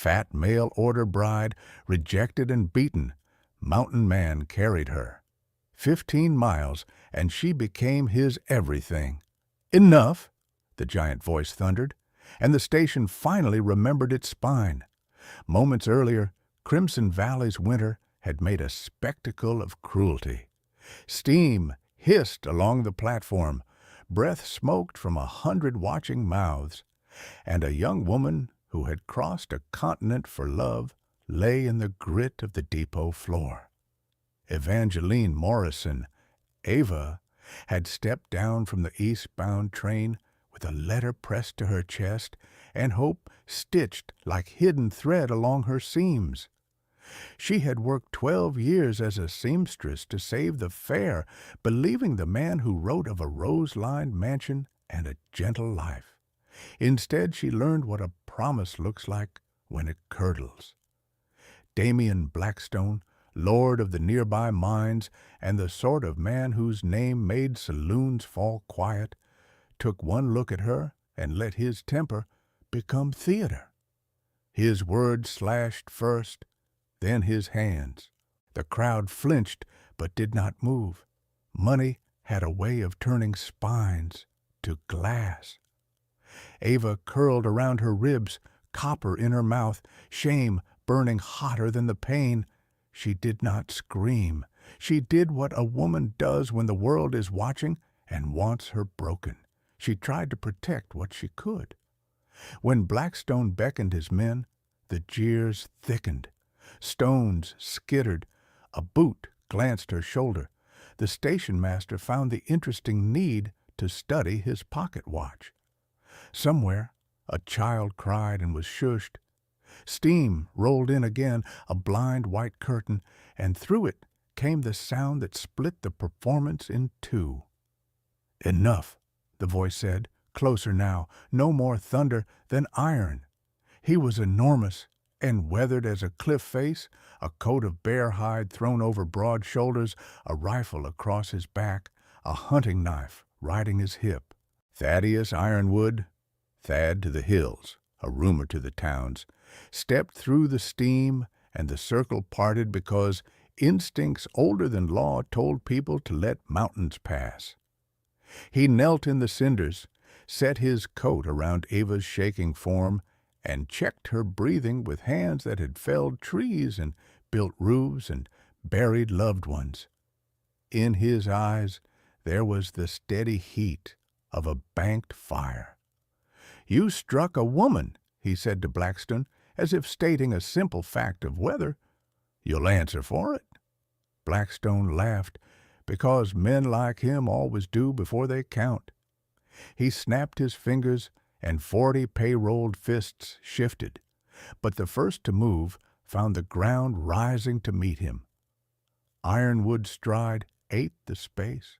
Fat mail-order bride, rejected and beaten, mountain man carried her. 15 miles, and she became his everything. "Enough!" the giant voice thundered, and the station finally remembered its spine. Moments earlier, Crimson Valley's winter had made a spectacle of cruelty. Steam hissed along the platform, breath smoked from 100 watching mouths, and a young woman who had crossed a continent for love lay in the grit of the depot floor. Evangeline Morrison, Ava, had stepped down from the eastbound train with a letter pressed to her chest and hope stitched like hidden thread along her seams. She had worked 12 years as a seamstress to save the fare, believing the man who wrote of a rose-lined mansion and a gentle life. Instead, she learned what a promise looks like when it curdles. Damian Blackstone, lord of the nearby mines and the sort of man whose name made saloons fall quiet, took one look at her and let his temper become theater. His words slashed first, then his hands. The crowd flinched but did not move. Money had a way of turning spines to glass. Ava curled around her ribs, copper in her mouth, shame burning hotter than the pain. She did not scream. She did what a woman does when the world is watching and wants her broken. She tried to protect what she could. When Blackstone beckoned his men, the jeers thickened. Stones skittered. A boot glanced her shoulder. The station master found the interesting need to study his pocket watch. Somewhere, a child cried and was shushed. Steam rolled in again, a blind white curtain, and through it came the sound that split the performance in two. "Enough," the voice said, closer now, no more thunder than iron. He was enormous and weathered as a cliff face, a coat of bear hide thrown over broad shoulders, a rifle across his back, a hunting knife riding his hip. Thaddeus Ironwood, Thad to the hills, a rumor to the towns, stepped through the steam, and the circle parted because instincts older than law told people to let mountains pass. He knelt in the cinders, set his coat around Ava's shaking form, and checked her breathing with hands that had felled trees and built roofs and buried loved ones. In his eyes there was the steady heat of a banked fire. "You struck a woman," he said to Blackstone, as if stating a simple fact of weather. "You'll answer for it." Blackstone laughed, because men like him always do before they count. He snapped his fingers, and 40 payrolled fists shifted, but the first to move found the ground rising to meet him. Ironwood's stride ate the space.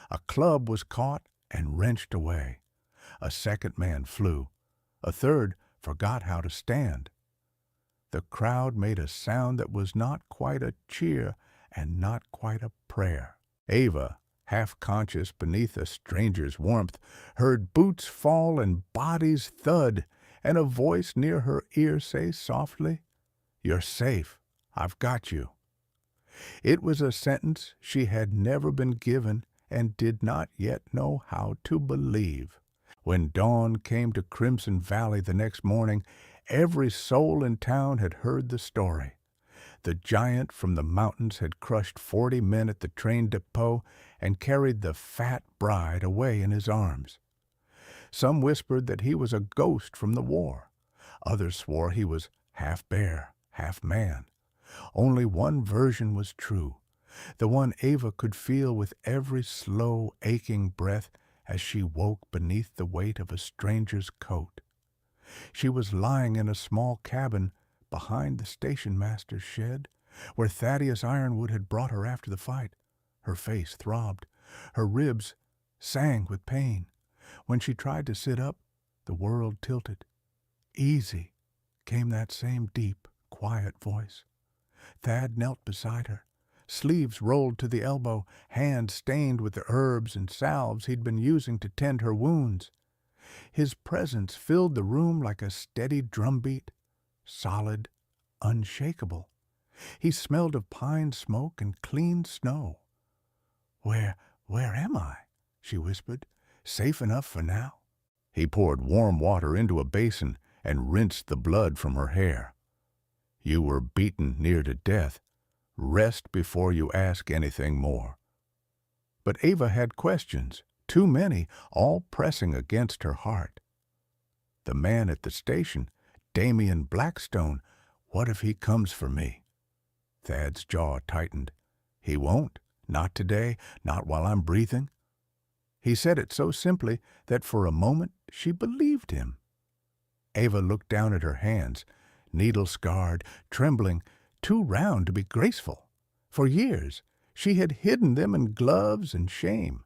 A club was caught and wrenched away. A second man flew. A third forgot how to stand. The crowd made a sound that was not quite a cheer and not quite a prayer. Ava, half conscious beneath a stranger's warmth, heard boots fall and bodies thud, and a voice near her ear say softly, "You're safe. I've got you." It was a sentence she had never been given and did not yet know how to believe. When dawn came to Crimson Valley the next morning, every soul in town had heard the story. The giant from the mountains had crushed 40 men at the train depot and carried the fat bride away in his arms. Some whispered that he was a ghost from the war. Others swore he was half bear, half man. Only one version was true, the one Ava could feel with every slow, aching breath as she woke beneath the weight of a stranger's coat. She was lying in a small cabin behind the station master's shed, where Thaddeus Ironwood had brought her after the fight. Her face throbbed. Her ribs sang with pain. When she tried to sit up, the world tilted. "Easy," came that same deep, quiet voice. Thad knelt beside her, sleeves rolled to the elbow, hands stained with the herbs and salves he'd been using to tend her wounds. His presence filled the room like a steady drumbeat. solid, unshakable. He smelled of pine smoke and clean snow. Where am I?" she whispered. "Safe enough for now?" He poured warm water into a basin and rinsed the blood from her hair. "You were beaten near to death. Rest before you ask anything more." But Ava had questions, too many, all pressing against her heart. The man at the station, Damien Blackstone, what if he comes for me? Thad's jaw tightened. He won't. Not today, not while I'm breathing. He said it so simply that for a moment she believed him. Ava looked down at her hands, needle-scarred, trembling, too round to be graceful. For years she had hidden them in gloves and shame.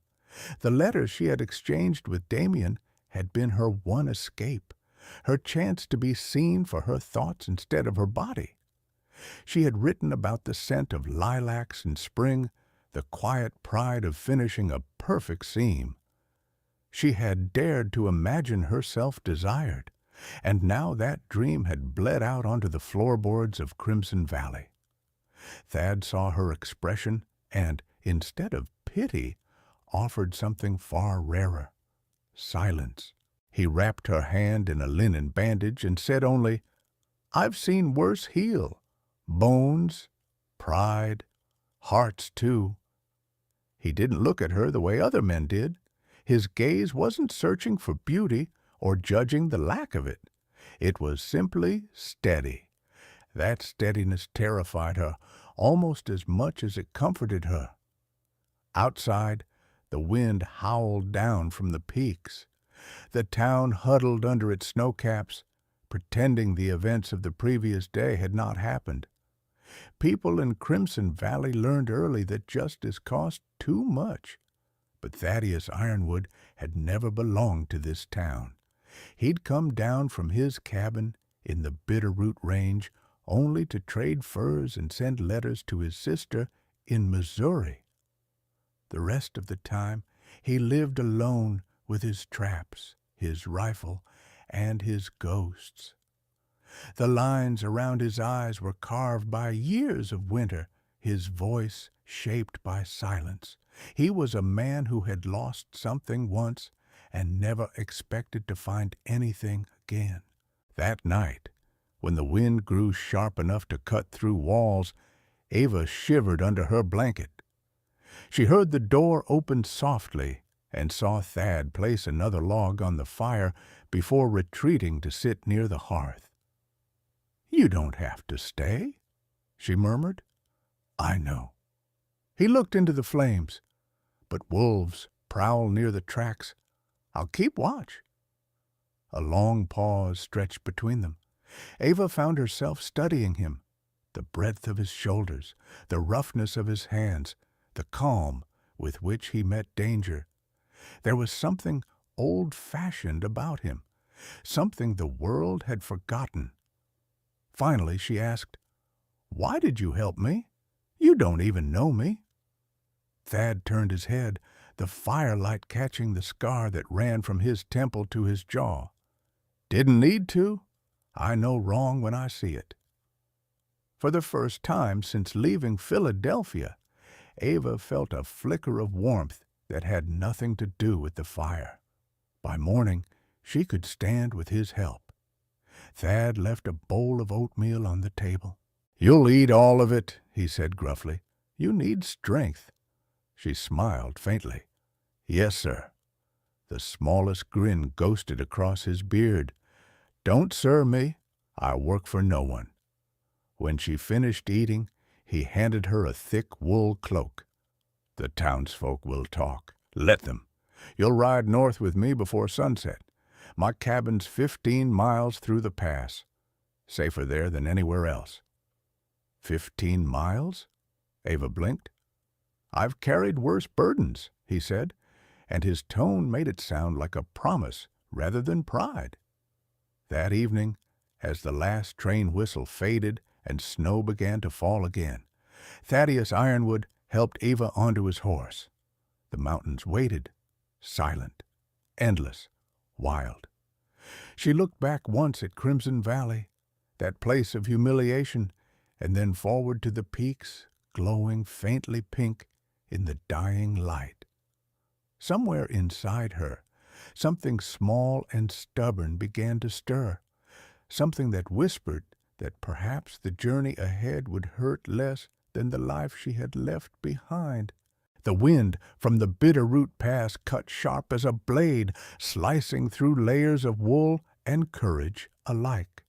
The letters she had exchanged with Damien had been her one escape, her chance to be seen for her thoughts instead of her body. She had written about the scent of lilacs in spring, the quiet pride of finishing a perfect seam. She had dared to imagine herself desired, and now that dream had bled out onto the floorboards of Crimson Valley. Thad saw her expression and, instead of pity, offered something far rarer: silence. He wrapped her hand in a linen bandage and said only, "I've seen worse heal. Bones, pride, hearts too." He didn't look at her the way other men did. His gaze wasn't searching for beauty or judging the lack of it. It was simply steady. That steadiness terrified her almost as much as it comforted her. Outside, the wind howled down from the peaks. The town huddled under its snowcaps, pretending the events of the previous day had not happened. People in Crimson Valley learned early that justice cost too much. But Thaddeus Ironwood had never belonged to this town. He'd come down from his cabin in the Bitterroot Range only to trade furs and send letters to his sister in Missouri. The rest of the time he lived alone with his traps, his rifle, and his ghosts. The lines around his eyes were carved by years of winter, his voice shaped by silence. He was a man who had lost something once and never expected to find anything again. That night, when the wind grew sharp enough to cut through walls, Ava shivered under her blanket. She heard the door open softly and saw Thad place another log on the fire before retreating to sit near the hearth. "You don't have to stay," she murmured. "I know." He looked into the flames. "But wolves prowl near the tracks. I'll keep watch." A long pause stretched between them. Ava found herself studying him. The breadth of his shoulders, the roughness of his hands, the calm with which he met danger. There was something old-fashioned about him, something the world had forgotten. Finally she asked, "Why did you help me? You don't even know me." Thad turned his head, the firelight catching the scar that ran from his temple to his jaw. "Didn't need to. I know wrong when I see it." For the first time since leaving Philadelphia, Ava felt a flicker of warmth that had nothing to do with the fire. By morning, she could stand with his help. Thad left a bowl of oatmeal on the table. "You'll eat all of it," he said gruffly. "You need strength." She smiled faintly. "Yes, sir." The smallest grin ghosted across his beard. "Don't sir me. I work for no one." When she finished eating, he handed her a thick wool cloak. "The townsfolk will talk. Let them. You'll ride north with me before sunset. My cabin's 15 miles through the pass. Safer there than anywhere else." 15 miles? Ava blinked. "I've carried worse burdens," he said, and his tone made it sound like a promise rather than pride. That evening, as the last train whistle faded and snow began to fall again, Thaddeus Ironwood helped Ava onto his horse. The mountains waited, silent, endless, wild. She looked back once at Crimson Valley, that place of humiliation, and then forward to the peaks, glowing faintly pink in the dying light. Somewhere inside her, something small and stubborn began to stir, something that whispered that perhaps the journey ahead would hurt less than the life she had left behind. The wind from the Bitterroot Pass cut sharp as a blade, slicing through layers of wool and courage alike.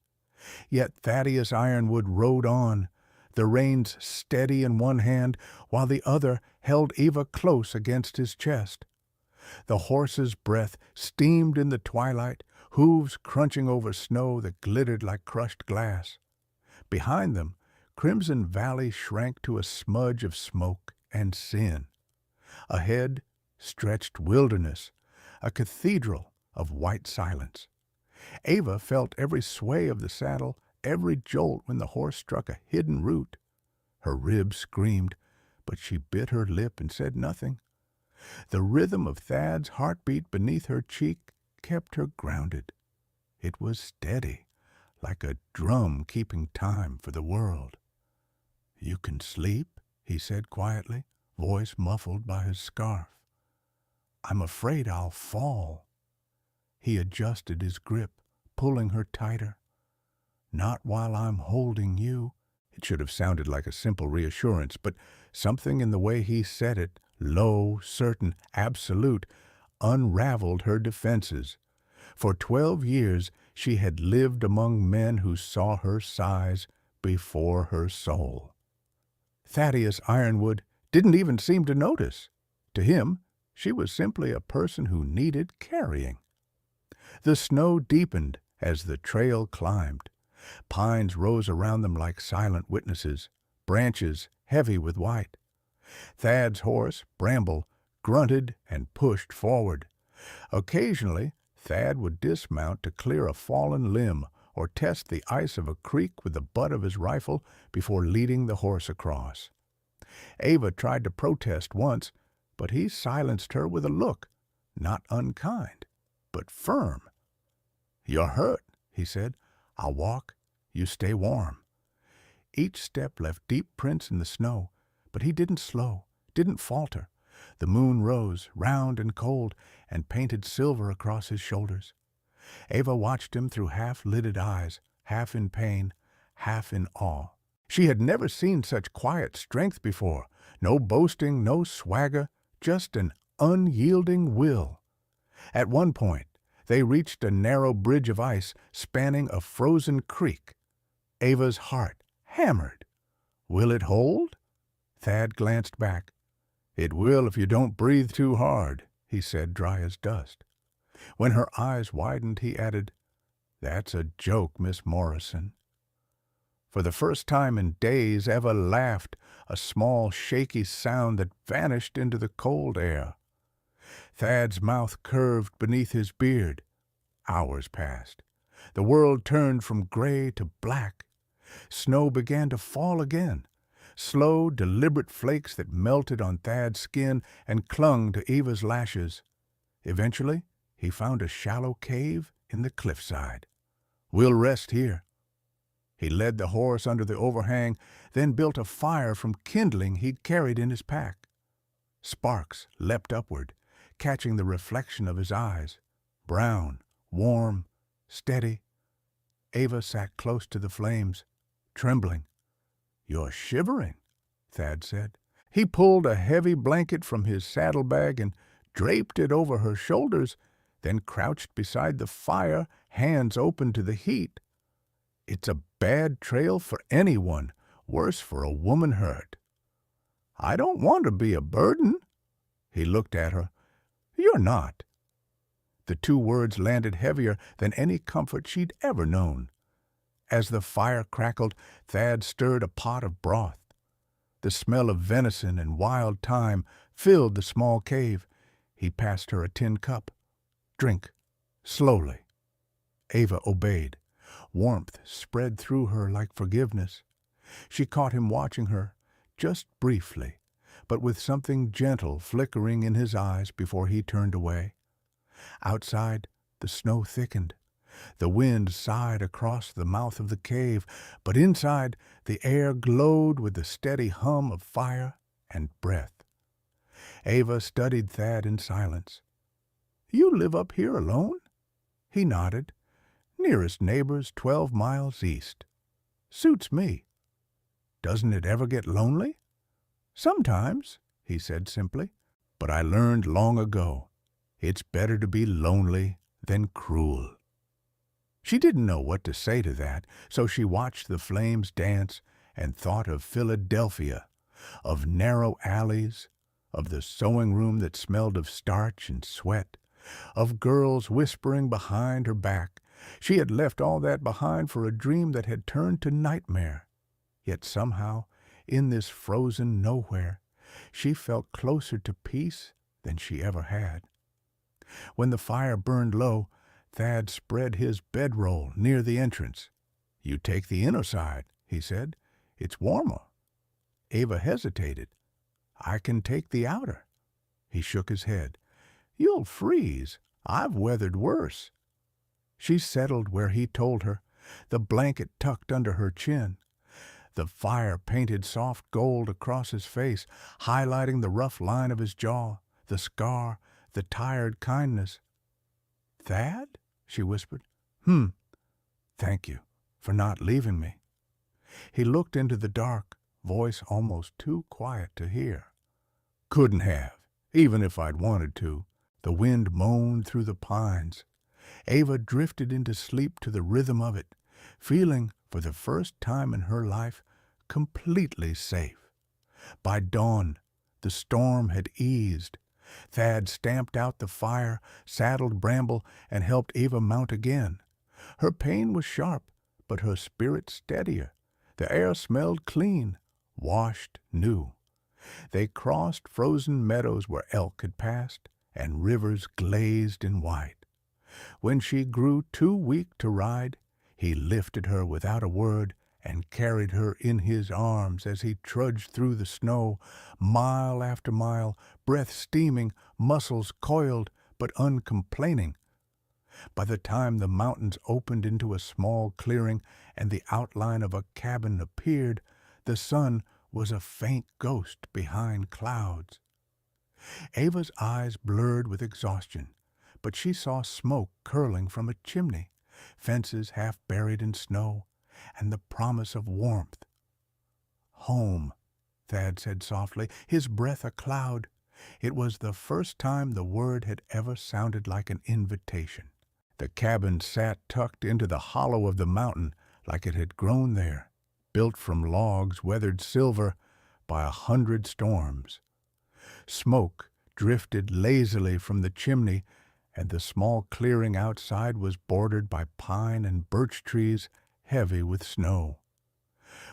Yet Thaddeus Ironwood rode on, the reins steady in one hand, while the other held Eva close against his chest. The horse's breath steamed in the twilight, hooves crunching over snow that glittered like crushed glass. Behind them, Crimson Valley shrank to a smudge of smoke and sin. Ahead stretched wilderness, a cathedral of white silence. Eva felt every sway of the saddle, every jolt when the horse struck a hidden root. Her ribs screamed, but she bit her lip and said nothing. The rhythm of Thad's heartbeat beneath her cheek kept her grounded. It was steady, like a drum keeping time for the world. "You can sleep," he said quietly, voice muffled by his scarf. "I'm afraid I'll fall." He adjusted his grip, pulling her tighter. "Not while I'm holding you." It should have sounded like a simple reassurance, but something in the way he said it, low, certain, absolute, unraveled her defenses. For 12 years she had lived among men who saw her size before her soul. Thaddeus Ironwood didn't even seem to notice. To him, she was simply a person who needed carrying. The snow deepened as the trail climbed. Pines rose around them like silent witnesses, branches heavy with white. Thad's horse, Bramble, grunted and pushed forward. Occasionally, Thad would dismount to clear a fallen limb or test the ice of a creek with the butt of his rifle before leading the horse across. Eva tried to protest once, but he silenced her with a look, not unkind, but firm. "You're hurt," he said. "I'll walk. You stay warm." Each step left deep prints in the snow, but he didn't slow, didn't falter. The moon rose, round and cold, and painted silver across his shoulders. Eva watched him through half-lidded eyes, half in pain, half in awe. She had never seen such quiet strength before. No boasting, no swagger, just an unyielding will. At one point, they reached a narrow bridge of ice spanning a frozen creek. Eva's heart hammered. "Will it hold?" Thad glanced back. "It will if you don't breathe too hard," he said, dry as dust. When her eyes widened, he added, "That's a joke, Miss Morrison." For the first time in days, Eva laughed, a small, shaky sound that vanished into the cold air. Thad's mouth curved beneath his beard. Hours passed. The world turned from gray to black. Snow began to fall again. Slow, deliberate flakes that melted on Thad's skin and clung to Eva's lashes. Eventually, he found a shallow cave in the cliffside. "We'll rest here." He led the horse under the overhang, then built a fire from kindling he'd carried in his pack. Sparks leapt upward, catching the reflection of his eyes. Brown, warm, steady. Eva sat close to the flames, trembling. "You're shivering," Thad said. He pulled a heavy blanket from his saddlebag and draped it over her shoulders, then crouched beside the fire, hands open to the heat. "It's a bad trail for anyone, worse for a woman hurt." "I don't want to be a burden." He looked at her. "You're not." The two words landed heavier than any comfort she'd ever known. As the fire crackled, Thad stirred a pot of broth. The smell of venison and wild thyme filled the small cave. He passed her a tin cup. "Drink, slowly." Eva obeyed. Warmth spread through her like forgiveness. She caught him watching her, just briefly, but with something gentle flickering in his eyes before he turned away. Outside, the snow thickened. The wind sighed across the mouth of the cave, but inside the air glowed with the steady hum of fire and breath. Ava studied Thad in silence. "You live up here alone?" He nodded. "Nearest neighbor's 12 miles east. Suits me. Doesn't it ever get lonely?" "Sometimes," he said simply. "But I learned long ago, it's better to be lonely than cruel." She didn't know what to say to that, so she watched the flames dance and thought of Philadelphia, of narrow alleys, of the sewing room that smelled of starch and sweat, of girls whispering behind her back. She had left all that behind for a dream that had turned to nightmare. Yet somehow, in this frozen nowhere, she felt closer to peace than she ever had. When the fire burned low, Thad spread his bedroll near the entrance. "You take the inner side," he said. "It's warmer." Ava hesitated. "I can take the outer." He shook his head. "You'll freeze. I've weathered worse." She settled where he told her, the blanket tucked under her chin. The fire painted soft gold across his face, highlighting the rough line of his jaw, the scar, the tired kindness. "Thad?" she whispered. Thank you for not leaving me." He looked into the dark, voice almost too quiet to hear. "Couldn't have, even if I'd wanted to." The wind moaned through the pines. Ava drifted into sleep to the rhythm of it, feeling, for the first time in her life, completely safe. By dawn, the storm had eased. Thad stamped out the fire, saddled Bramble, and helped Ava mount again. Her pain was sharp, but her spirit steadier. The air smelled clean, washed new. They crossed frozen meadows where elk had passed, and rivers glazed in white. When she grew too weak to ride, he lifted her without a word and carried her in his arms as he trudged through the snow, mile after mile, breath steaming, muscles coiled, but uncomplaining. By the time the mountains opened into a small clearing and the outline of a cabin appeared, the sun was a faint ghost behind clouds. Ava's eyes blurred with exhaustion, but she saw smoke curling from a chimney, fences half buried in snow, and the promise of warmth. "Home," Thad said softly, his breath a cloud. It was the first time the word had ever sounded like an invitation. The cabin sat tucked into the hollow of the mountain like it had grown there, built from logs weathered silver by 100 storms. Smoke drifted lazily from the chimney, and the small clearing outside was bordered by pine and birch trees heavy with snow.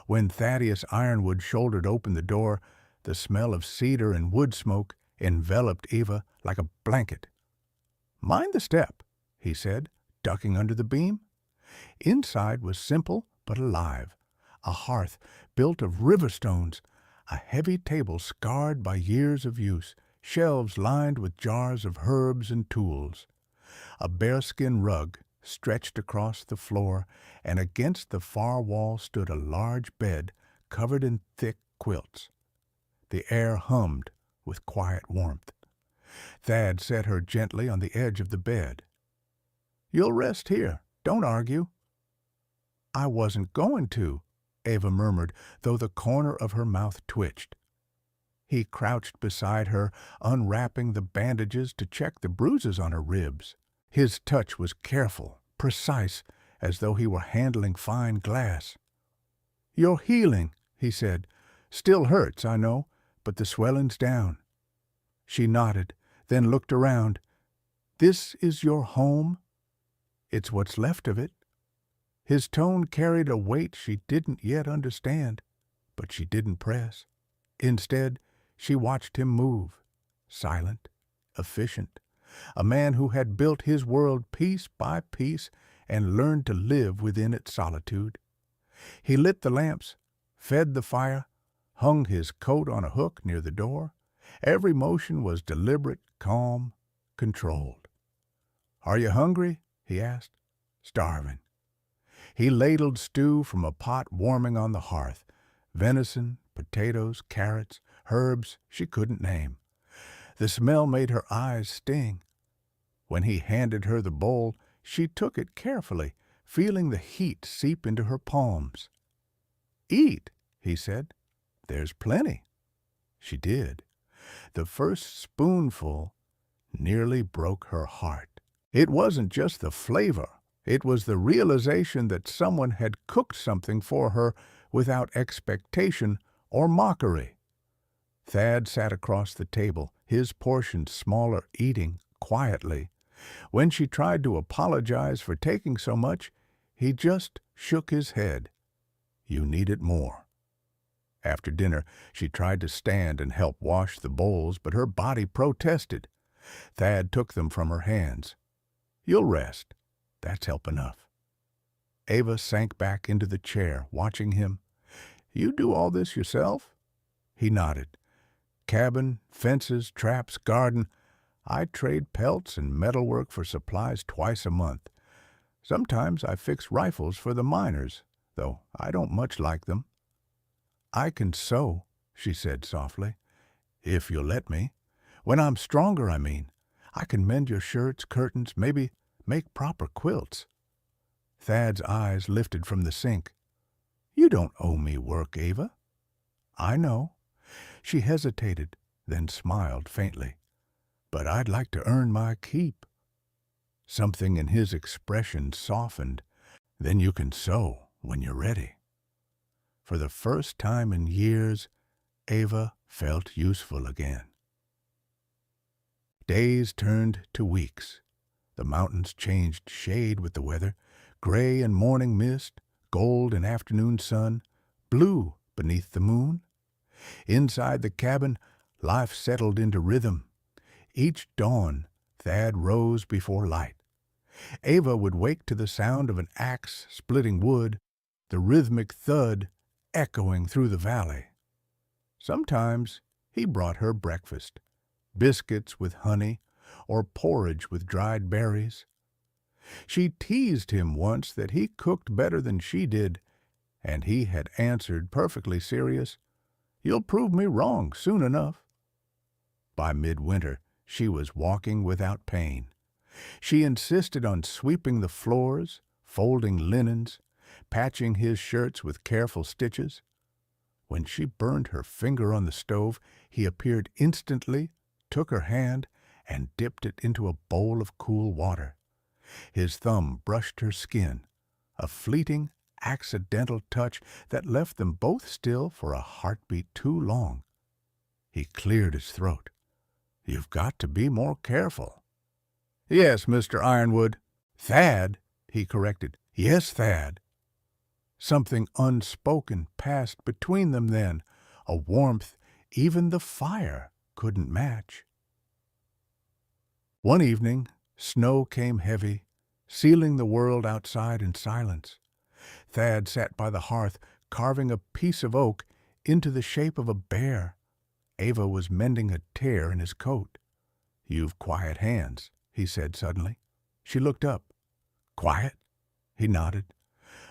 When Thaddeus Ironwood shouldered open the door, the smell of cedar and wood smoke enveloped Eva like a blanket. "Mind the step," he said, ducking under the beam. Inside was simple but alive. A hearth built of river stones, a heavy table scarred by years of use, shelves lined with jars of herbs and tools. A bearskin rug stretched across the floor, and against the far wall stood a large bed covered in thick quilts. The air hummed with quiet warmth. Thad set her gently on the edge of the bed. "You'll rest here. Don't argue." "I wasn't going to," Ava murmured, though the corner of her mouth twitched. He crouched beside her, unwrapping the bandages to check the bruises on her ribs. His touch was careful, precise, as though he were handling fine glass. "You're healing," he said. "Still hurts, I know, but the swelling's down." She nodded, then looked around. "This is your home?" "It's what's left of it." His tone carried a weight she didn't yet understand, but she didn't press. Instead, she watched him move, silent, efficient, a man who had built his world piece by piece and learned to live within its solitude. He lit the lamps, fed the fire, hung his coat on a hook near the door. Every motion was deliberate, calm, controlled. "Are you hungry?" he asked. starving. He ladled stew from a pot warming on the hearth, venison, potatoes, carrots, herbs she couldn't name. The smell made her eyes sting. When he handed her the bowl, she took it carefully, feeling the heat seep into her palms. "Eat," he said. "There's plenty." She did. The first spoonful nearly broke her heart. It wasn't just the flavor. It was the realization that someone had cooked something for her without expectation or mockery. Thad sat across the table, his portion smaller, eating quietly. When she tried to apologize for taking so much, he just shook his head. "You need it more." After dinner, she tried to stand and help wash the bowls, but her body protested. Thad took them from her hands. "You'll rest. That's help enough." Ava sank back into the chair, watching him. "You do all this yourself?" He nodded. "Cabin, fences, traps, garden. I trade pelts and metalwork for supplies twice a month. Sometimes I fix rifles for the miners, though I don't much like them." "I can sew," she said softly, "if you'll let me. When I'm stronger, I mean. I can mend your shirts, curtains, maybe make proper quilts." Thad's eyes lifted from the sink. "You don't owe me work, Ava." "I know." She hesitated, then smiled faintly. "But I'd like to earn my keep." Something in his expression softened. "Then you can sew when you're ready." For the first time in years, Ava felt useful again. Days turned to weeks. The mountains changed shade with the weather, gray in morning mist, gold in afternoon sun, blue beneath the moon. Inside the cabin, life settled into rhythm. Each dawn, Thad rose before light. Ava would wake to the sound of an axe splitting wood, the rhythmic thud echoing through the valley. Sometimes he brought her breakfast, biscuits with honey or porridge with dried berries. She teased him once that he cooked better than she did, and he had answered, perfectly serious, "You'll prove me wrong soon enough." By midwinter, she was walking without pain. She insisted on sweeping the floors, folding linens, patching his shirts with careful stitches. When she burned her finger on the stove, he appeared instantly, took her hand, and dipped it into a bowl of cool water. His thumb brushed her skin, a fleeting, accidental touch that left them both still for a heartbeat too long. He cleared his throat. "You've got to be more careful." "Yes, Mr. Ironwood." "Thad," he corrected. "Yes, Thad." Something unspoken passed between them then, a warmth even the fire couldn't match. One evening, snow came heavy, sealing the world outside in silence. Thad sat by the hearth, carving a piece of oak into the shape of a bear. Ava was mending a tear in his coat. "You've quiet hands," he said suddenly. She looked up. "Quiet?" He nodded.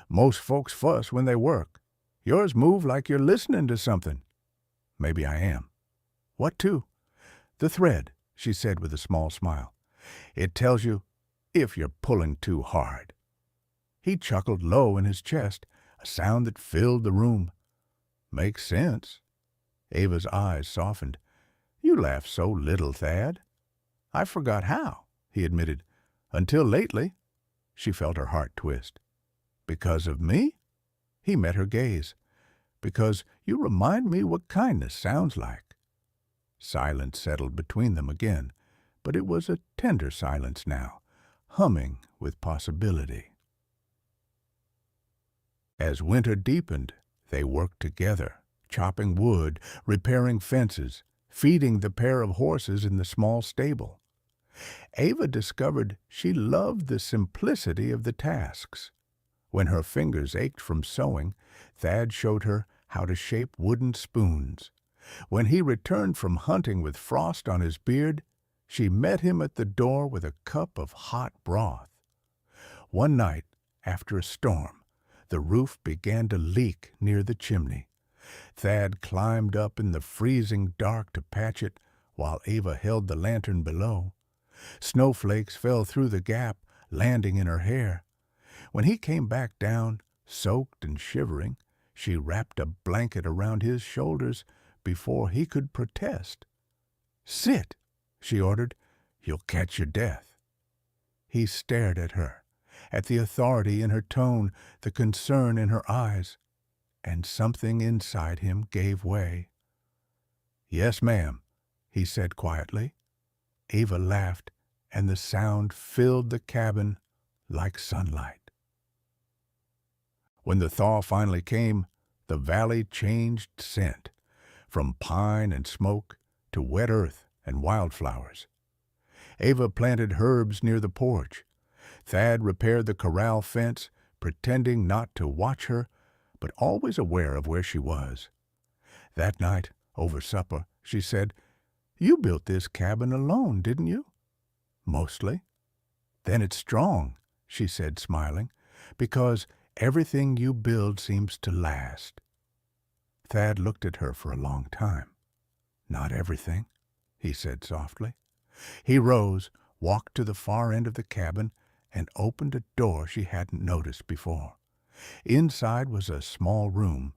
"Most folks fuss when they work. Yours move like you're listening to something." "Maybe I am." "What to?" "The thread," she said with a small smile. "It tells you if you're pulling too hard." He chuckled low in his chest, a sound that filled the room. "Makes sense." Ava's eyes softened. "You laugh so little, Thad." "I forgot how," he admitted. "Until lately." She felt her heart twist. "Because of me?" He met her gaze. "Because you remind me what kindness sounds like." Silence settled between them again, but it was a tender silence now, humming with possibility. As winter deepened, they worked together, chopping wood, repairing fences, feeding the pair of horses in the small stable. Ava discovered she loved the simplicity of the tasks. When her fingers ached from sewing, Thad showed her how to shape wooden spoons. When he returned from hunting with frost on his beard, she met him at the door with a cup of hot broth. One night, after a storm, the roof began to leak near the chimney. Thad climbed up in the freezing dark to patch it, while Ava held the lantern below. Snowflakes fell through the gap, landing in her hair. When he came back down, soaked and shivering, she wrapped a blanket around his shoulders before he could protest. "Sit," she ordered. "You'll catch your death." He stared at her, at the authority in her tone, the concern in her eyes, and something inside him gave way. "Yes, ma'am," he said quietly. Ava laughed, and the sound filled the cabin like sunlight. When the thaw finally came, the valley changed scent, from pine and smoke to wet earth and wildflowers. Ava planted herbs near the porch. Thad repaired the corral fence, pretending not to watch her, but always aware of where she was. That night, over supper, she said, "You built this cabin alone, didn't you?" "Mostly." "Then it's strong," she said, smiling, "because everything you build seems to last." Thad looked at her for a long time. "Not everything," he said softly. He rose, walked to the far end of the cabin, and opened a door she hadn't noticed before. Inside was a small room,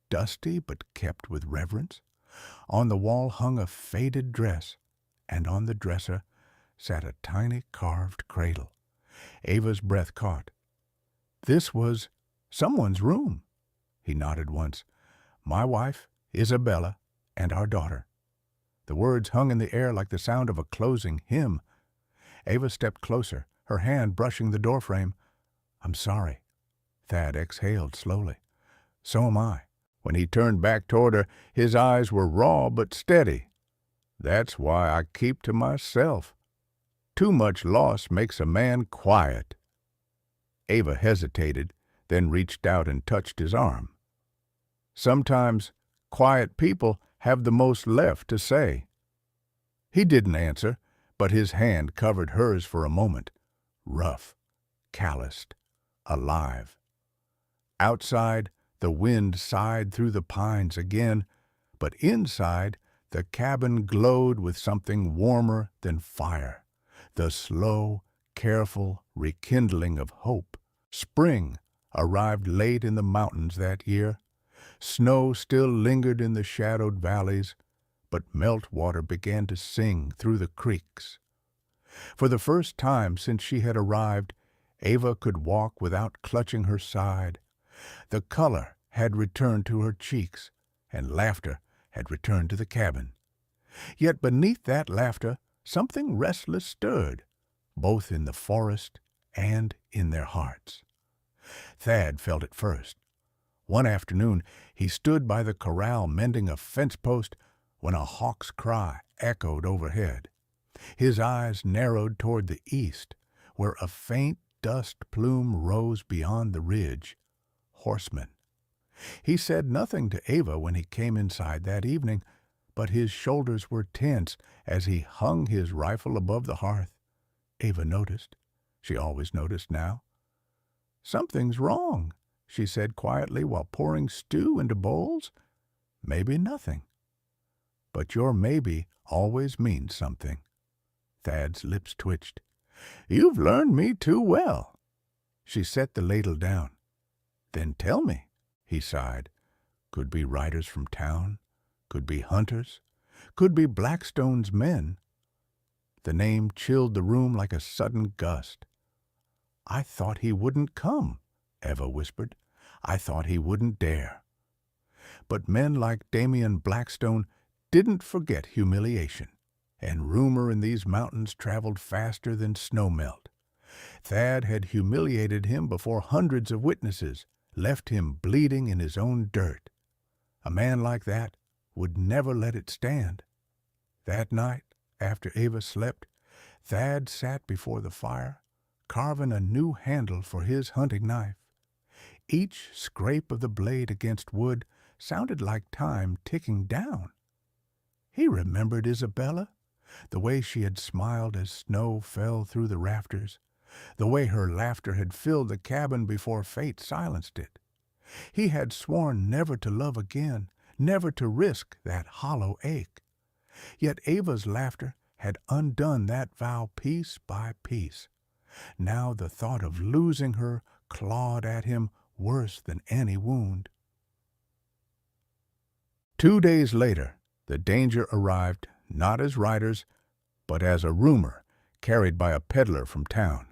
dusty but kept with reverence. On the wall hung a faded dress, and on the dresser sat a tiny carved cradle. Ava's breath caught. This was someone's room. He nodded once. "My wife, Isabella, and our daughter." The words hung in the air like the sound of a closing hymn. Ava stepped closer, her hand brushing the doorframe. "I'm sorry." Thad exhaled slowly. "So am I." When he turned back toward her, his eyes were raw but steady. "That's why I keep to myself. Too much loss makes a man quiet." Ava hesitated, then reached out and touched his arm. "Sometimes quiet people have the most left to say." He didn't answer, but his hand covered hers for a moment, rough, calloused, alive. Outside, the wind sighed through the pines again, but inside, the cabin glowed with something warmer than fire, the slow, careful rekindling of hope. Spring arrived late in the mountains that year. Snow still lingered in the shadowed valleys, but meltwater began to sing through the creeks. For the first time since she had arrived, Ava could walk without clutching her side. The color had returned to her cheeks, and laughter had returned to the cabin. Yet beneath that laughter, something restless stirred, both in the forest and in their hearts. Thad felt it first. One afternoon, he stood by the corral mending a fence post when a hawk's cry echoed overhead. His eyes narrowed toward the east, where a faint dust plume rose beyond the ridge. Horsemen. He said nothing to Ava when he came inside that evening, but his shoulders were tense as he hung his rifle above the hearth. Ava noticed. She always noticed now. "Something's wrong," she said quietly while pouring stew into bowls. "Maybe nothing." "But your maybe always means something." Thad's lips twitched. "You've learned me too well." She set the ladle down. "Then tell me," he sighed. "Could be riders from town, could be hunters, could be Blackstone's men." The name chilled the room like a sudden gust. "I thought he wouldn't come," Eva whispered. "I thought he wouldn't dare." But men like Damian Blackstone didn't forget humiliation, and rumor in these mountains traveled faster than snowmelt. Thad had humiliated him before hundreds of witnesses, left him bleeding in his own dirt. A man like that would never let it stand. That night, after Ava slept, Thad sat before the fire, carving a new handle for his hunting knife. Each scrape of the blade against wood sounded like time ticking down. He remembered Isabella, the way she had smiled as snow fell through the rafters, The way her laughter had filled the cabin before fate silenced it. He had sworn never to love again, never to risk that hollow ache. Yet Ava's laughter had undone that vow piece by piece. Now the thought of losing her clawed at him worse than any wound. 2 days later, the danger arrived not as riders, but as a rumor carried by a peddler from town.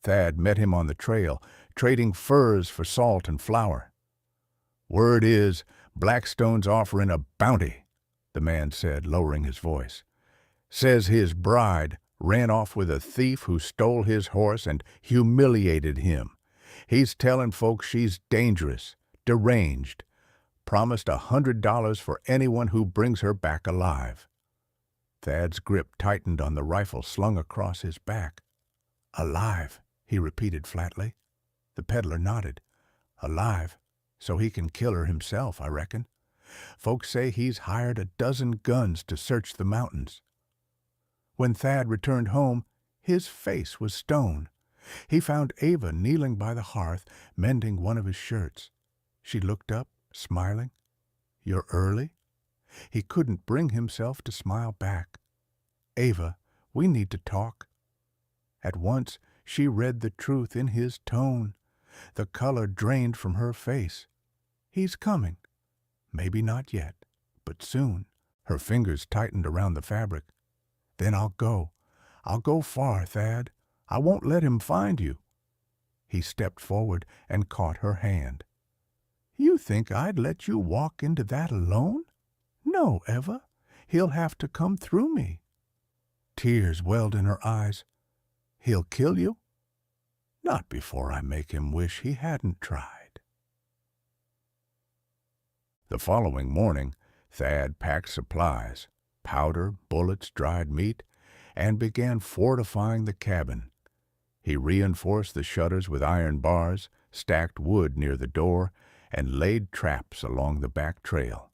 Thad met him on the trail, trading furs for salt and flour. "Word is, Blackstone's offering a bounty," the man said, lowering his voice. "Says his bride ran off with a thief who stole his horse and humiliated him. He's telling folks she's dangerous, deranged. Promised $100 for anyone who brings her back alive." Thad's grip tightened on the rifle slung across his back. "Alive," he repeated flatly. The peddler nodded. "Alive, so he can kill her himself, I reckon. Folks say he's hired a dozen guns to search the mountains." When Thad returned home, his face was stone. He found Ava kneeling by the hearth, mending one of his shirts. She looked up, smiling. "You're early?" He couldn't bring himself to smile back. "Ava, we need to talk." At once she read the truth in his tone. The color drained from her face. "He's coming. Maybe not yet, but soon." Her fingers tightened around the fabric. "Then I'll go. I'll go far, Thad. I won't let him find you." He stepped forward and caught her hand. "You think I'd let you walk into that alone? No, Eva. He'll have to come through me." Tears welled in her eyes. "He'll kill you?" "Not before I make him wish he hadn't tried." The following morning, Thad packed supplies, powder, bullets, dried meat, and began fortifying the cabin. He reinforced the shutters with iron bars, stacked wood near the door, and laid traps along the back trail.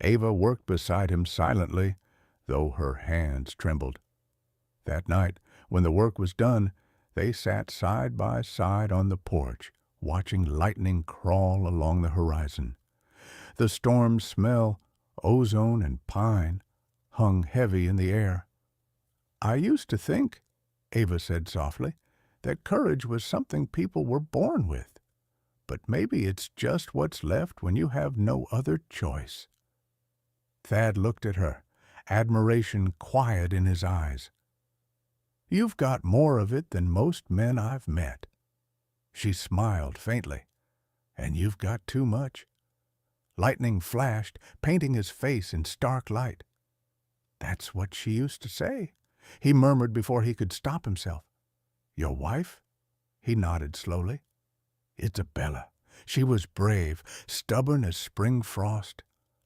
Ava worked beside him silently, though her hands trembled. That night, when the work was done, they sat side by side on the porch, watching lightning crawl along the horizon. The storm smell, ozone and pine, hung heavy in the air. "I used to think," Ava said softly, "that courage was something people were born with. But maybe it's just what's left when you have no other choice." Thad looked at her, admiration quiet in his eyes. "You've got more of it than most men I've met." She smiled faintly. "And you've got too much." Lightning flashed, painting his face in stark light. "That's what she used to say," he murmured before he could stop himself. "Your wife?" He nodded slowly. "Isabella. She was brave, stubborn as spring frost.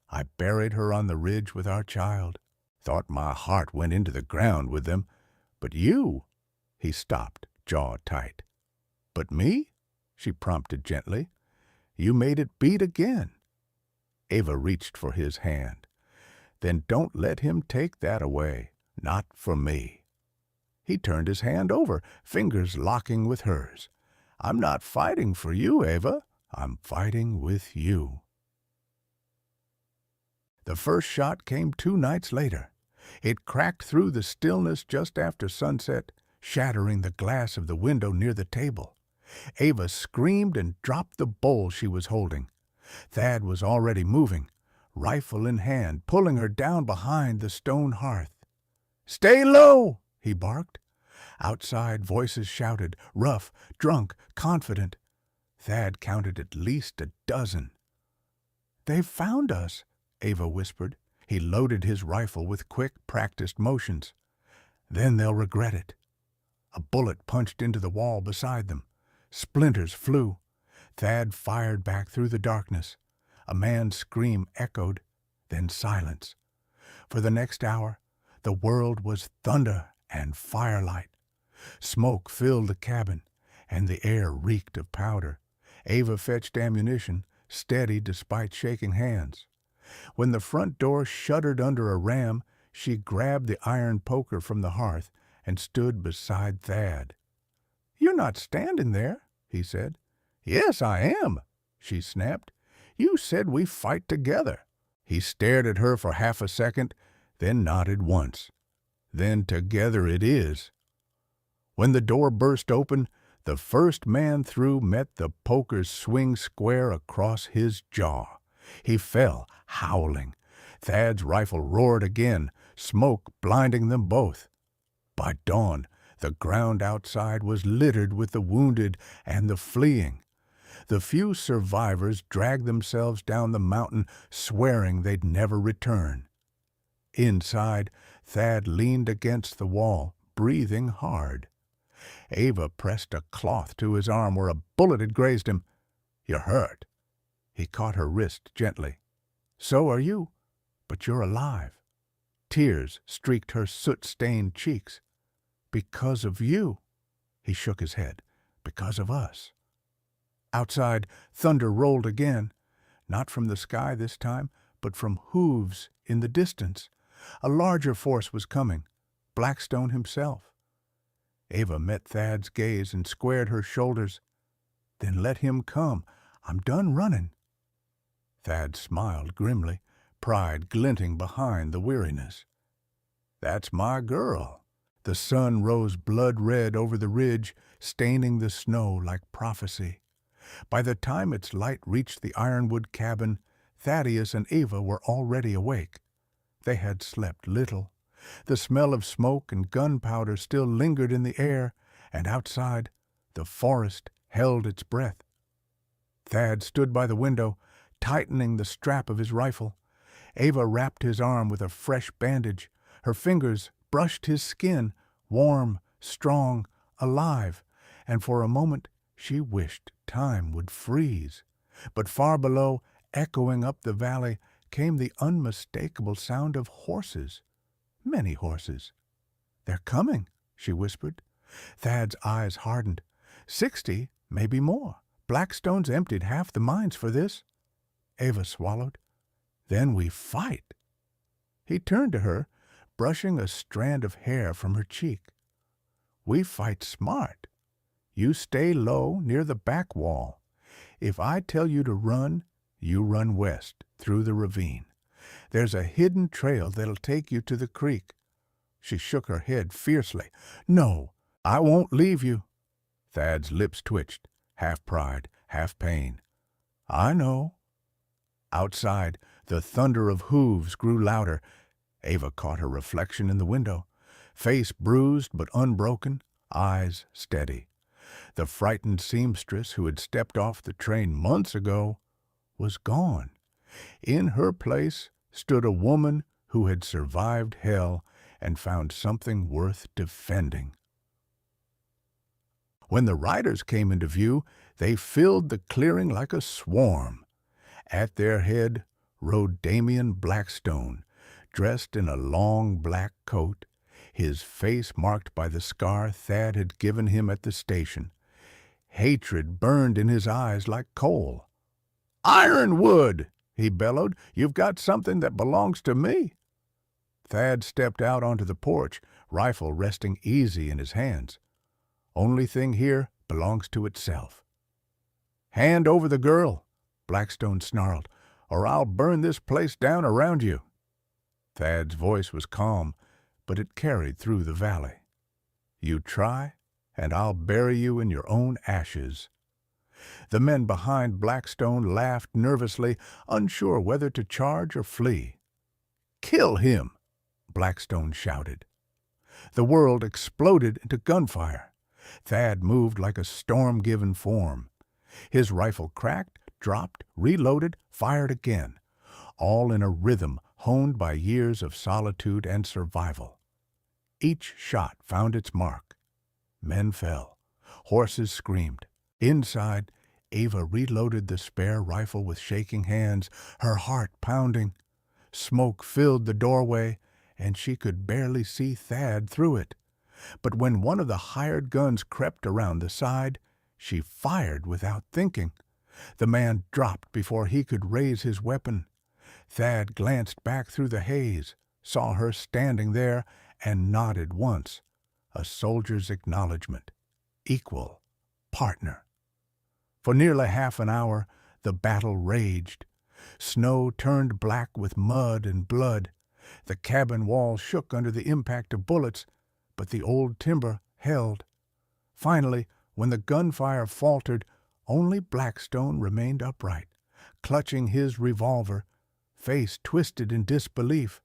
I buried her on the ridge with our child. Thought my heart went into the ground with them. But you—" He stopped, jaw tight. "But me?" she prompted gently. "You made it beat again." Ava reached for his hand. "Then don't let him take that away. Not from me." He turned his hand over, fingers locking with hers. "I'm not fighting for you, Ava. I'm fighting with you." The first shot came 2 nights later. It cracked through the stillness just after sunset, shattering the glass of the window near the table. Ava screamed and dropped the bowl she was holding. Thad was already moving, rifle in hand, pulling her down behind the stone hearth. "Stay low!" he barked. Outside, voices shouted, rough, drunk, confident. Thad counted at least a dozen. "They've found us," Ava whispered. He loaded his rifle with quick, practiced motions. "Then they'll regret it." A bullet punched into the wall beside them. Splinters flew. Thad fired back through the darkness. A man's scream echoed, then silence. For the next hour, the world was thunder and firelight. Smoke filled the cabin, and the air reeked of powder. Ava fetched ammunition, steady despite shaking hands. When the front door shuddered under a ram, she grabbed the iron poker from the hearth and stood beside Thad. not standing there," he said. "Yes, I am," she snapped. "You said we fight together." He stared at her for half a second, then nodded once. "Then together it is." When the door burst open, the first man through met the poker's swing square across his jaw. He fell, howling. Thad's rifle roared again, smoke blinding them both. By dawn, the ground outside was littered with the wounded and the fleeing. The few survivors dragged themselves down the mountain, swearing they'd never return. Inside, Thad leaned against the wall, breathing hard. Ava pressed a cloth to his arm where a bullet had grazed him. "You're hurt." He caught her wrist gently. "So are you, but you're alive." Tears streaked her soot-stained cheeks. "Because of you." He shook his head. "Because of us." Outside, thunder rolled again, not from the sky this time, but from hooves in the distance. A larger force was coming, Blackstone himself. Ava met Thad's gaze and squared her shoulders. "Then let him come. I'm done running." Thad smiled grimly, pride glinting behind the weariness. "That's my girl." The sun rose blood-red over the ridge, staining the snow like prophecy. By the time its light reached the ironwood cabin, Thaddeus and Ava were already awake. They had slept little. The smell of smoke and gunpowder still lingered in the air, and outside, the forest held its breath. Thad stood by the window, tightening the strap of his rifle. Ava wrapped his arm with a fresh bandage. Her fingers brushed his skin, warm, strong, alive, and for a moment she wished time would freeze. But far below, echoing up the valley, came the unmistakable sound of horses. Many horses. "They're coming," she whispered. Thad's eyes hardened. 60, maybe more. Blackstone's emptied half the mines for this. Ava swallowed. "Then we fight." He turned to her, brushing a strand of hair from her cheek. "We fight smart. You stay low near the back wall. If I tell you to run, you run west, through the ravine. There's a hidden trail that'll take you to the creek." She shook her head fiercely. "No, I won't leave you." Thad's lips twitched, half pride, half pain. "I know." Outside, the thunder of hooves grew louder. Ava caught her reflection in the window, face bruised but unbroken, eyes steady. The frightened seamstress who had stepped off the train months ago was gone. In her place stood a woman who had survived hell and found something worth defending. When the riders came into view, they filled the clearing like a swarm. At their head rode Damian Blackstone, dressed in a long black coat, his face marked by the scar Thad had given him at the station. Hatred burned in his eyes like coal. "Ironwood!" he bellowed. "You've got something that belongs to me." Thad stepped out onto the porch, rifle resting easy in his hands. "Only thing here belongs to itself." "Hand over the girl," Blackstone snarled, "or I'll burn this place down around you." Thad's voice was calm, but it carried through the valley. "You try, and I'll bury you in your own ashes." The men behind Blackstone laughed nervously, unsure whether to charge or flee. "Kill him!" Blackstone shouted. The world exploded into gunfire. Thad moved like a storm-given form. His rifle cracked, dropped, reloaded, fired again, all in a rhythm honed by years of solitude and survival. Each shot found its mark. Men fell. Horses screamed. Inside, Ava reloaded the spare rifle with shaking hands, her heart pounding. Smoke filled the doorway, and she could barely see Thad through it. But when one of the hired guns crept around the side, she fired without thinking. The man dropped before he could raise his weapon. Thad glanced back through the haze, saw her standing there, and nodded once, a soldier's acknowledgment. Equal. partner. For nearly half an hour, the battle raged. Snow turned black with mud and blood. The cabin wall shook under the impact of bullets, but the old timber held. Finally, when the gunfire faltered, only Blackstone remained upright, clutching his revolver, face twisted in disbelief.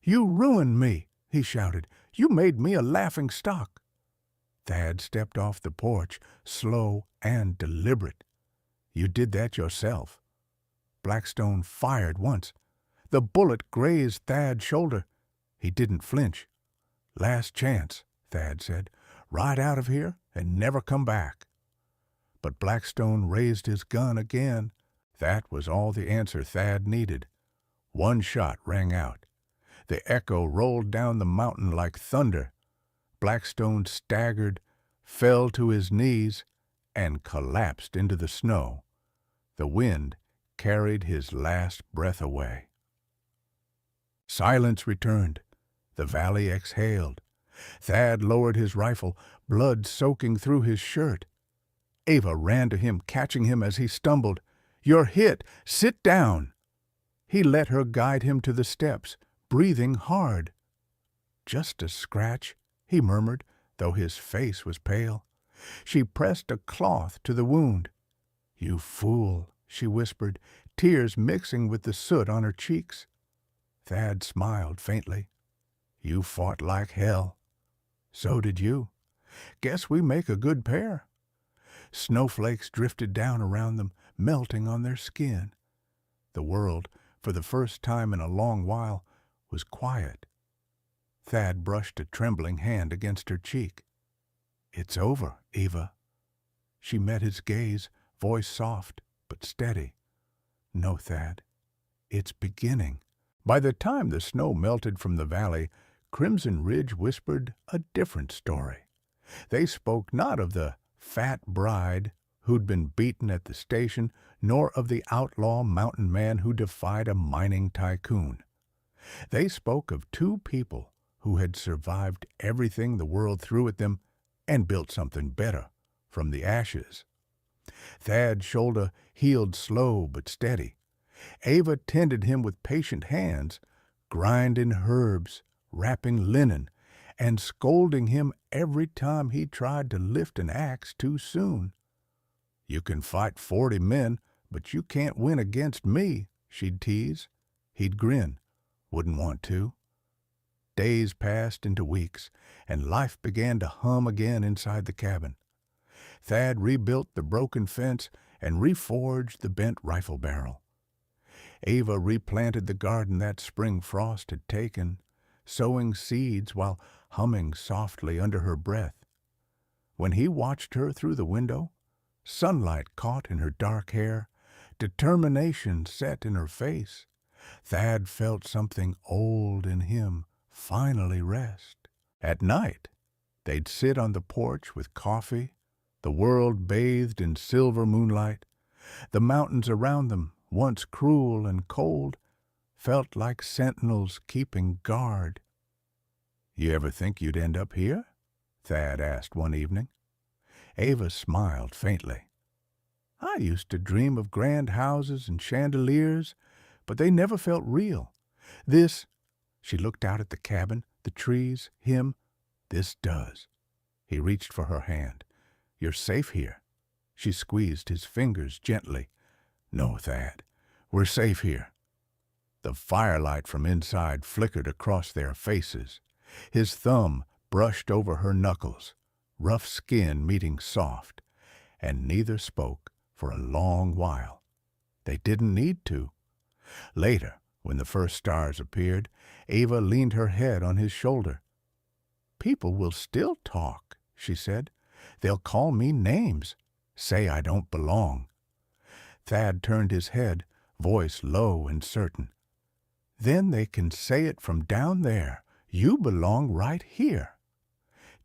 "You ruined me," he shouted. "You made me a laughing stock." Thad stepped off the porch, slow and deliberate. "You did that yourself." Blackstone fired once. The bullet grazed Thad's shoulder. He didn't flinch. "Last chance," Thad said. "Ride out of here and never come back." But Blackstone raised his gun again. That was all the answer Thad needed. One shot rang out. The echo rolled down the mountain like thunder. Blackstone staggered, fell to his knees, and collapsed into the snow. The wind carried his last breath away. Silence returned. The valley exhaled. Thad lowered his rifle, blood soaking through his shirt. Ava ran to him, catching him as he stumbled. "You're hit! Sit down!" He let her guide him to the steps, breathing hard. "Just a scratch," he murmured, though his face was pale. She pressed a cloth to the wound. "You fool," she whispered, tears mixing with the soot on her cheeks. Thad smiled faintly. "You fought like hell." "So did you. Guess we make a good pair." Snowflakes drifted down around them, melting on their skin. The world, for the first time in a long while, was quiet. Thad brushed a trembling hand against her cheek. "It's over, Eva." She met his gaze, voice soft but steady. "No, Thad. It's beginning." By the time the snow melted from the valley, Crimson Ridge whispered a different story. They spoke not of the fat bride who'd been beaten at the station, nor of the outlaw mountain man who defied a mining tycoon. They spoke of two people who had survived everything the world threw at them and built something better from the ashes. Thad's shoulder healed slow but steady. Ava tended him with patient hands, grinding herbs, wrapping linen, and scolding him every time he tried to lift an axe too soon. "You can fight 40 men, but you can't win against me," she'd tease. He'd grin. Wouldn't want to. Days passed into weeks, and life began to hum again inside the cabin. Thad rebuilt the broken fence and reforged the bent rifle barrel. Ava replanted the garden that spring frost had taken, sowing seeds while humming softly under her breath. When he watched her through the window, sunlight caught in her dark hair, determination set in her face. Thad felt something old in him finally rest. At night, they'd sit on the porch with coffee, the world bathed in silver moonlight. The mountains around them, once cruel and cold, felt like sentinels keeping guard. "You ever think you'd end up here?" Thad asked one evening. Ava smiled faintly. "I used to dream of grand houses and chandeliers, but they never felt real. This," she looked out at the cabin, the trees, him, "this does." He reached for her hand. "You're safe here." She squeezed his fingers gently. "No, Thad, we're safe here." The firelight from inside flickered across their faces. His thumb brushed over her knuckles, rough skin meeting soft, and neither spoke for a long while. They didn't need to. Later, when the first stars appeared, Ava leaned her head on his shoulder. "People will still talk," she said. "They'll call me names, say I don't belong." Thad turned his head, voice low and certain. "Then they can say it from down there. You belong right here."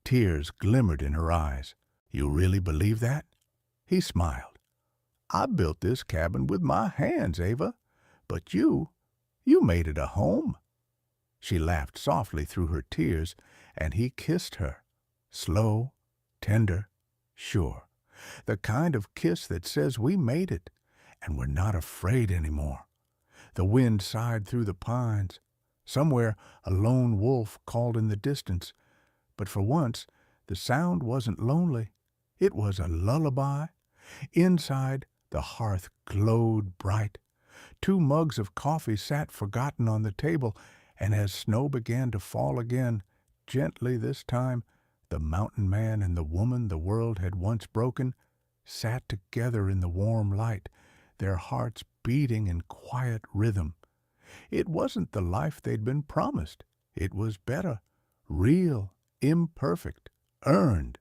Tears glimmered in her eyes. "You really believe that?" He smiled. "I built this cabin with my hands, Ava, but you made it a home." She laughed softly through her tears, and he kissed her, slow, tender, sure. The kind of kiss that says we made it and we're not afraid anymore. The wind sighed through the pines. Somewhere a lone wolf called in the distance, but for once the sound wasn't lonely. It was a lullaby. Inside, the hearth glowed bright. 2 mugs of coffee sat forgotten on the table, and as snow began to fall again, gently this time, the mountain man and the woman the world had once broken sat together in the warm light, their hearts beating in quiet rhythm. It wasn't the life they'd been promised. It was better, real, imperfect, earned.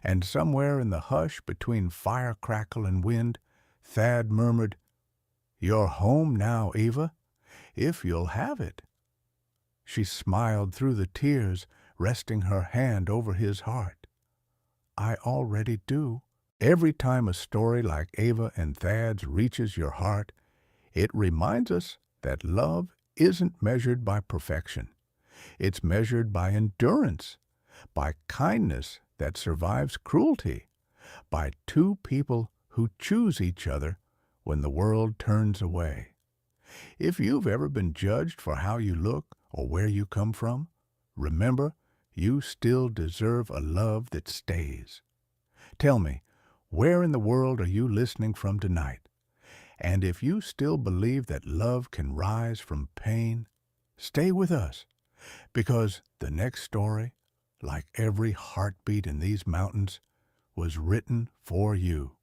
And somewhere in the hush between fire crackle and wind, Thad murmured, "You're home now, Eva, if you'll have it." She smiled through the tears, resting her hand over his heart. "I already do." Every time a story like Ava and Thad's reaches your heart, it reminds us that love isn't measured by perfection. It's measured by endurance, by kindness that survives cruelty, by 2 people who choose each other when the world turns away. If you've ever been judged for how you look or where you come from, remember, you still deserve a love that stays. Tell me, where in the world are you listening from tonight? And if you still believe that love can rise from pain, stay with us, because the next story, like every heartbeat in these mountains, was written for you.